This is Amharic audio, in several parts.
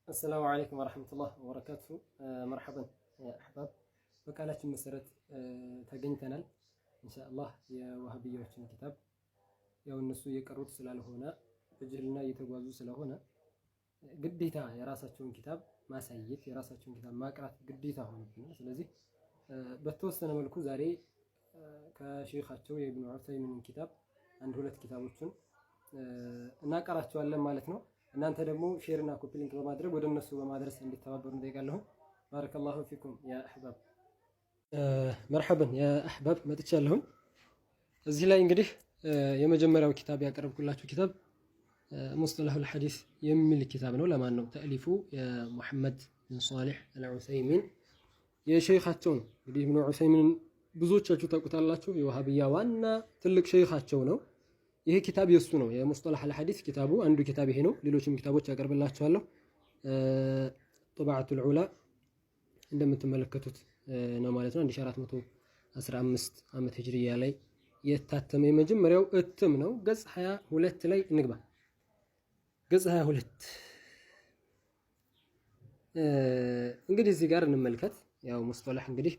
السلام عليكم ورحمة الله وبركاته. مرحبا يا أحباب. በቃላችን መሰረት ተገኝተናል ኢንሻአላህ። የዋሃቢያዎችን ኪታብ ያው እነሱ የቀሩት ስላልሆነ በጅህልና እየተጓዙ ስለሆነ ግዴታ የራሳቸውን ኪታብ ማሳየት የራሳቸውን ኪታብ ማቅራት ግዴታ ሆነብን። ስለዚህ በተወሰነ መልኩ ዛሬ ከሼኻቸው የኢብኑ ዑሰይሚን ኪታብ አንድ ሁለት ኪታቦችን እናቀራቸዋለን ማለት ነው። እናንተ ደግሞ ሼር እና ኮፒ ሊንክ በማድረግ ወደ እነሱ በማድረስ እንድትተባበሩ እንጠይቃለሁ። ባረከላሁ ፊኩም ያ አህባብ። መርሐበን ያ አህባብ መጥቻለሁ። እዚህ ላይ እንግዲህ የመጀመሪያው ኪታብ ያቀረብኩላችሁ ኪታብ ሙስጠላሁል ሐዲስ የሚል ኪታብ ነው። ለማን ነው? ተእሊፉ የሙሐመድ ቢን ሷሊህ አልዑሰይሚን የሼኻቸው ነው። እንግዲህ ኢብኑ ዑሰይሚን ብዙዎቻችሁ ታውቁታላችሁ። የዋሃቢያ ዋና ትልቅ ሼኻቸው ነው። ይሄ ኪታብ የሱ ነው። የሙስጠላሁል ሐዲስ ኪታቡ አንዱ ኪታብ ይሄ ነው። ሌሎችም ኪታቦች ያቀርብላችኋለሁ። ጦባዓቱል ዑላ እንደምትመለከቱት ነው ማለት ነው። 1415 ዓመተ ሂጅሪያ ላይ የታተመ የመጀመሪያው እትም ነው። ገጽ 22 ላይ እንግባ። ገጽ 22 እንግዲህ እዚህ ጋር እንመልከት። ያው ሙስጠላህ እንግዲህ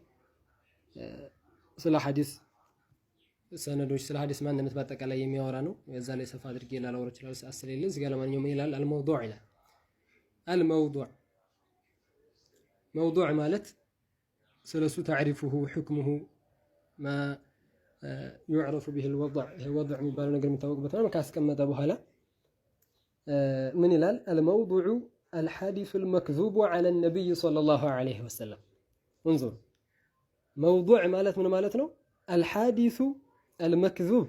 ስለ ሐዲስ ሰነዶች ስለ ሐዲስ ማንነት በአጠቃላይ የሚያወራ ነው። የዛ ላይ ሰፋ አድርጌ ላላወራ እችላለሁ ሰዓት ስለሌለ እዚህ ጋር ለማንኛውም ይላል አልመውዱዕ ይላል። አልመውዱዕ መውዱዕ ማለት ስለሱ ታዕሪፉሁ ሕክሙሁ ማ ዩዕረፉ ቢሂ አልወضዕ ይሄ ወضዕ የሚባለው ነገር የሚታወቅበት ነው። ካስቀመጠ በኋላ ምን ይላል? አልመውዱዑ አልሐዲሱ አልመክዙቡ ዐለ ነቢይ ሰለላሁ ዐለይሂ ወሰለም። እንዙር መውዱዕ ማለት ምን ማለት ነው? አልሐዲሱ አልመክዙብ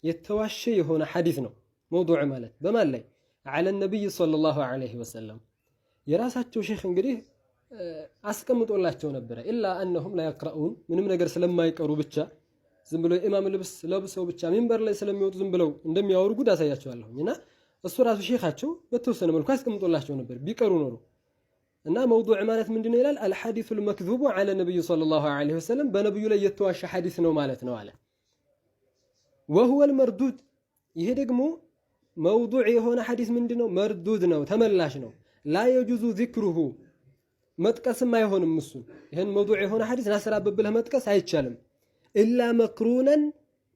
የተዋሸ የሆነ ሐዲስ ነው። መውዱዕ ማለት በማን ላይ? ዐለ ነቢይ ሰለላሁ ዐለይሂ ወሰለም። የራሳቸው ሼኽ እንግዲህ አስቀምጦላቸው ነበረ። ኢላ አነሁም ላ የቅረኡን ምንም ነገር ስለማይቀሩ ብቻ ዝም ብለው የኢማም ልብስ ለብሰው ብቻ ሚንበር ላይ ስለሚወጡ ዝም ብለው እንደሚያወሩ ጉድ አሳያቸዋለሁኝ። እና እሱ ራሱ ሼኻቸው በተወሰነ መልኩ አስቀምጦላቸው ነበር ቢቀሩ ኖሩ። እና መውዱዕ ማለት ምንድነው ይላል? አልሐዲሱል መክዙቡ ዐለ ነቢይ ሰለላሁ ዐለይሂ ወሰለም በነብዩ ላይ የተዋሸ ሐዲስ ነው ማለት ነው አለ። ወሁወል መርዱድ ይሄ ደግሞ መውዱዕ የሆነ ሐዲስ ምንድነው? መርዱድ ነው፣ ተመላሽ ነው። ላ የጁዙ ዚክሩሁ መጥቀስም አይሆንም። እሱ ይሄን መውዱዕ የሆነ ሐዲስ ናስራበት ብለህ መጥቀስ አይቻልም። ኢላ መክሩነን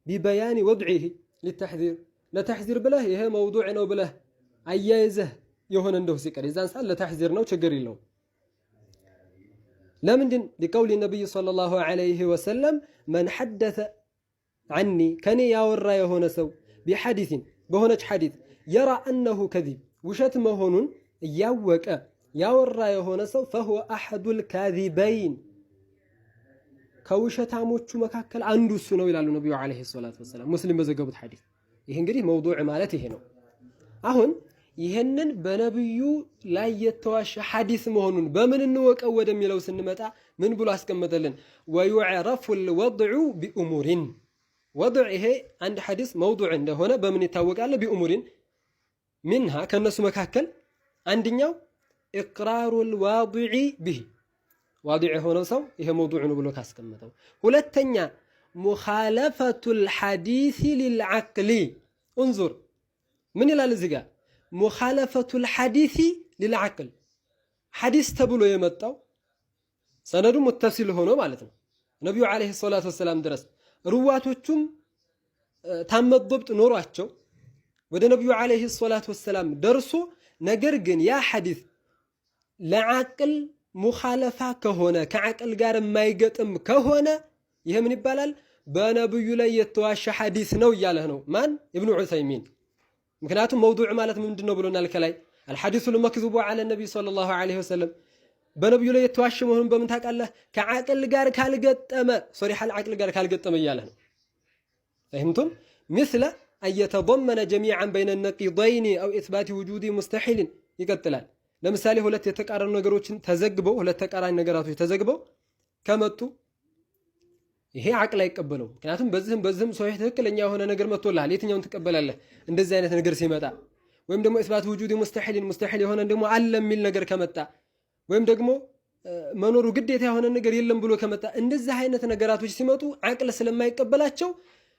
ቢበያኒ ወድዒሂ ሊተሕዚር ለተሕዚር ብለህ ይሄ መውዱዕ ነው ብለህ አያይዘህ የሆነ እንደው ሲቀር የዛን ሰዓት ለተሕዚር ነው፣ ችግር የለውም። ለምንድን? ሊቀውሊ ነቢይ ሰለላሁ ዐለይሂ ወሰለም መን ሐደተ ዐኒ ከኔ ያወራ የሆነ ሰው ቢሐዲሲን በሆነች ሐዲስ የራ አነሁ ከዚብ ውሸት መሆኑን እያወቀ ያወራ የሆነ ሰው ፈሁወ አሐዱል ካዚበይን ከውሸታሞቹ መካከል አንዱ እሱ ነው ይላሉ ነቢዩ ዐለይሂ ሰላቱ ወሰላም ሙስሊም በዘገቡት ሐዲስ። ይህ እንግዲህ መውዱዕ ማለት ይሄ ነው። አሁን ይህንን በነብዩ ላይ የተዋሸ ሐዲስ መሆኑን በምን እንወቀው ወደሚለው ስንመጣ ምን ብሎ አስቀመጠልን? ወዩዕረፉል ወድዑ ቢኡሙሪን ወድዕ ይሄ አንድ ሐዲስ መውዱዕ እንደሆነ በምን ይታወቃል? ቢኡሙሪን ሚንሃ ከነሱ መካከል አንደኛው ኢቅራሩል ዋዲዒ ቢሂ ዋዲዕ የሆነው ሰው ይሄ መውዱዕ ነው ብሎ ካስቀመጠው፣ ሁለተኛ ሙኻለፈቱል ሐዲስ ሊልዓቅሊ እንዙር ምን ይላል እዚህ ጋር? ሙኻለፈቱል ሐዲስ ሊልዓቅል ሐዲስ ተብሎ የመጣው ሰነዱ ሙተሲል ሆኖ ማለት ነው ነቢዩ ዐለይሂ ሰላቱ ወሰላም ድረስ ሩዋቶቹም ታመ ضبጥ ኖሯቸው ወደ ነቢዩ ዐለይሂ ሰላቱ ወሰላም ደርሶ ነገር ግን ያ ሐዲስ ለዓቅል ሙኻለፋ ከሆነ ከዓቅል ጋር የማይገጥም ከሆነ ይሄ ምን ይባላል? በነብዩ ላይ የተዋሸ ሐዲስ ነው እያለህ ነው። ማን? ኢብኑ ዑሰይሚን። ምክንያቱም መውዱዕ ማለት ምንድነው ብሎናል ከላይ አልሐዲሱል መክዙቡ ዐለ ነቢይ ሰለላሁ ዐለይሂ ወሰለም በነብዩ ላይ የተዋሸ መሆኑን በምን ታውቃለህ? ከዓቅል ጋር ካልገጠመ ሶሪሐል ዓቅል ጋር ካልገጠመ እያለህ ነው። ፈህምቱም? ምስለ አየተضመነ ጀሚዓን በይነ ነቂደይን አው ኢስባት ውጁድ ሙስተሒልን ይቀጥላል። ለምሳሌ ሁለት የተቃረኑ ነገሮችን ተዘግበው ሁለት ተቃራኒ ነገራቶች ተዘግበው ከመጡ ይሄ ዓቅል አይቀበለው። ምክንያቱም በዚህም ሶሒህ ትክክለኛ የሆነ ነገር መጥቶልሃል፣ የትኛውን ትቀበላለህ? እንደዚህ አይነት ነገር ሲመጣ ወይም ደግሞ ኢስባት ውጁድ ሙስተሒልን ሙስተሒል የሆነ ደግሞ አለ የሚል ነገር ከመጣ ወይም ደግሞ መኖሩ ግዴታ የሆነ ነገር የለም ብሎ ከመጣ እንደዚህ አይነት ነገራቶች ሲመጡ ዓቅል ስለማይቀበላቸው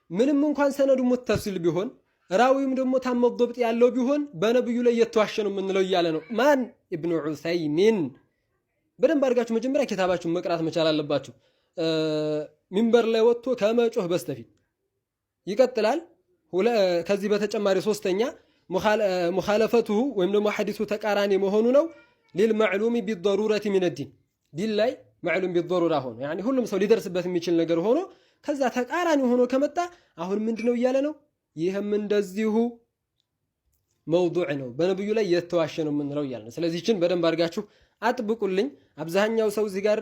ምንም እንኳን ሰነዱ ሙተሲል ቢሆን ራዊም ደግሞ ታመው ضبط ያለው ቢሆን በነብዩ ላይ የተዋሸ ነው የምንለው እያለ ነው። ማን ኢብኑ ዑሰይሚን። በደንብ አድርጋችሁ መጀመሪያ ኪታባችሁን መቅራት መቻል አለባችሁ። ሚንበር ላይ ወጥቶ ከመጮህ በስተፊት ይቀጥላል። ከዚህ በተጨማሪ ሶስተኛ ሙኻለፈቱሁ ወይም ደግሞ ሐዲሱ ተቃራኒ መሆኑ ነው። ሊልመዕሉሚ ቢضሩረቲ ሚን ዲን ዲን ላይ መዕሉም ቢضሩራ ሆኖ ያኒ ሁሉም ሰው ሊደርስበት የሚችል ነገር ሆኖ ከዛ ተቃራኒ ሆኖ ከመጣ አሁን ምንድነው እያለ ነው? ይህም እንደዚሁ መውዱዕ ነው፣ በነብዩ ላይ የተዋሸ ነው የምንለው እያለ ነው። ስለዚህ እችን በደንብ አድርጋችሁ አጥብቁልኝ። አብዛኛው ሰው እዚህ ጋር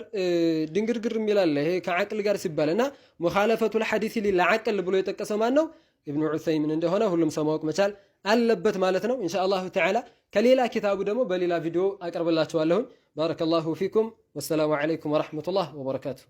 ድንግርግር የሚላል ይሄ ከዓቅል ጋር ሲባልና ሙኻለፈቱል ሐዲስ ለዓቅል ብሎ የጠቀሰው ማን ነው? ኢብኑ ዑሰይሚን እንደሆነ ሁሉም ሰው ማወቅ መቻል አለበት ማለት ነው። ኢንሻአላሁ ተዓላ ከሌላ ኪታቡ ደግሞ በሌላ ቪዲዮ አቀርብላችኋለሁ። ባረከላሁ ፊኩም ወሰላሙ ዐለይኩም ወራህመቱላህ ወበረካቱሁ።